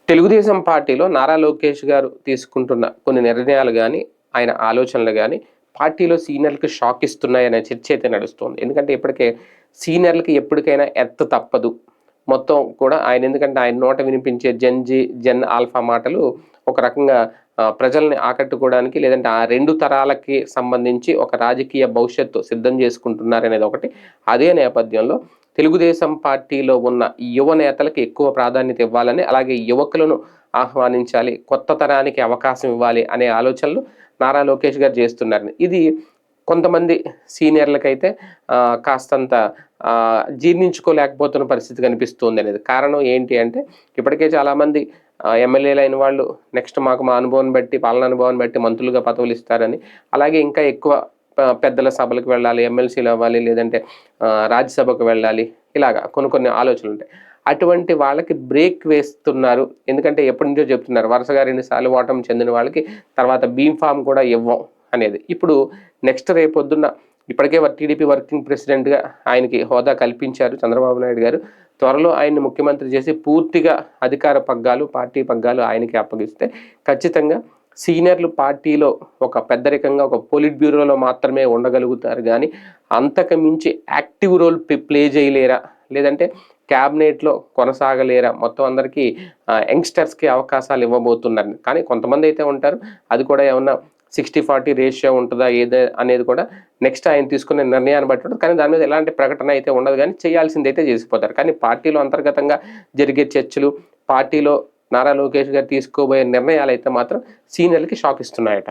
తెలుగుదేశం పార్టీలో నారా లోకేష్ గారు తీసుకుంటున్న కొన్ని నిర్ణయాలు గానీ, ఆయన ఆలోచనలు గానీ, పార్టీలో సీనియర్‌లకి షాక్ ఇస్తున్నాయనే చర్చ అయితే నడుస్తోంది. ఎందుకంటే ఇప్పటికే సీనియర్‌లకి ఎప్పటికైనా ఎర్త్ తప్పదు. మొత్తం కూడా ఎందుకంటే ఆయన నోట వినిపించే జెన్ ఆల్ఫా మాటలు ఒక రకంగా ప్రజల్ని ఆకట్టుకోవడానికి లేదంటే ఆ 2 తరాలకి సంబంధించి ఒక రాజకీయ భవిష్యత్తు సిద్ధం చేసుకుంటున్నారనేది ఒకటి. అదే నేపథ్యంలో తెలుగుదేశం పార్టీలో ఉన్న యువ నేతలకి ఎక్కువ ప్రాధాన్యత ఇవ్వాలని, అలాగే యువకులను ఆహ్వానించాలి, కొత్త తరానికి అవకాశం ఇవ్వాలి అనే ఆలోచనలు నారా లోకేష్ గారు చేస్తున్నారని. ఇది కొంతమంది సీనియర్లకైతే కాస్తంత జీర్ణించుకోలేకపోతున్న పరిస్థితి కనిపిస్తుంది అనేది. కారణం ఏంటి అంటే ఇప్పటికే చాలామంది ఎమ్మెల్యేలు అయిన వాళ్ళు నెక్స్ట్ మాకు మా అనుభవం బట్టి, పాలనా అనుభవాన్ని బట్టి మంత్రులుగా పదవులు ఇస్తారని, అలాగే ఇంకా ఎక్కువ పెద్దల సభలకు వెళ్ళాలి, ఎమ్మెల్సీలు అవ్వాలి, లేదంటే రాజ్యసభకు వెళ్ళాలి, ఇలాగా కొన్ని ఆలోచనలు ఉంటాయి. అటువంటి వాళ్ళకి బ్రేక్ వేస్తున్నారు. ఎందుకంటే ఎప్పటి నుంచో చెప్తున్నారు వరుసగా 2 సార్లు ఓటమి చెందిన వాళ్ళకి తర్వాత బీఫామ్ కూడా ఇవ్వం అనేది. ఇప్పుడు నెక్స్ట్ రేపొద్దున్న ఇప్పటికే టీడీపీ వర్కింగ్ ప్రెసిడెంట్‌గా ఆయనకి హోదా కల్పించారు చంద్రబాబు నాయుడు గారు. త్వరలో ఆయన్ని ముఖ్యమంత్రి చేసి పూర్తిగా అధికార పగ్గాలు, పార్టీ పగ్గాలు ఆయనకి అప్పగిస్తే ఖచ్చితంగా సీనియర్లు పార్టీలో ఒక పెద్దరికంగా ఒక పొలిట్ బ్యూరోలో మాత్రమే ఉండగలుగుతారు గానీ, అంతకు మించి యాక్టివ్ రోల్ ప్లే చేయలేరా? లేదంటే క్యాబినెట్‌లో కొనసాగలేరా? మొత్తం అందరికీ యంగ్‌స్టర్స్‌కి అవకాశాలు ఇవ్వబోతున్నారు. కానీ కొంతమంది అయితే ఉంటారు. అది కూడా ఏమన్నా 60-40 రేషియో ఉంటదా ఏదే అనేది కూడా నెక్స్ట్ ఆయన తీసుకునే నిర్ణయాన్ని బట్టి ఉంటది. కానీ దాని మీద ఎలాంటి ప్రకటన అయితే ఉండదు గానీ, చేయాల్సిందైతే చేసిపోతారు. కానీ పార్టీలో అంతర్గతంగా జరిగే చర్చలు, పార్టీలో నారా లోకేష్ గారు తీసుకోబోయే నిర్ణయాలైతే మాత్రం సీనియర్‌లకి షాక్ ఇస్తున్నాయట.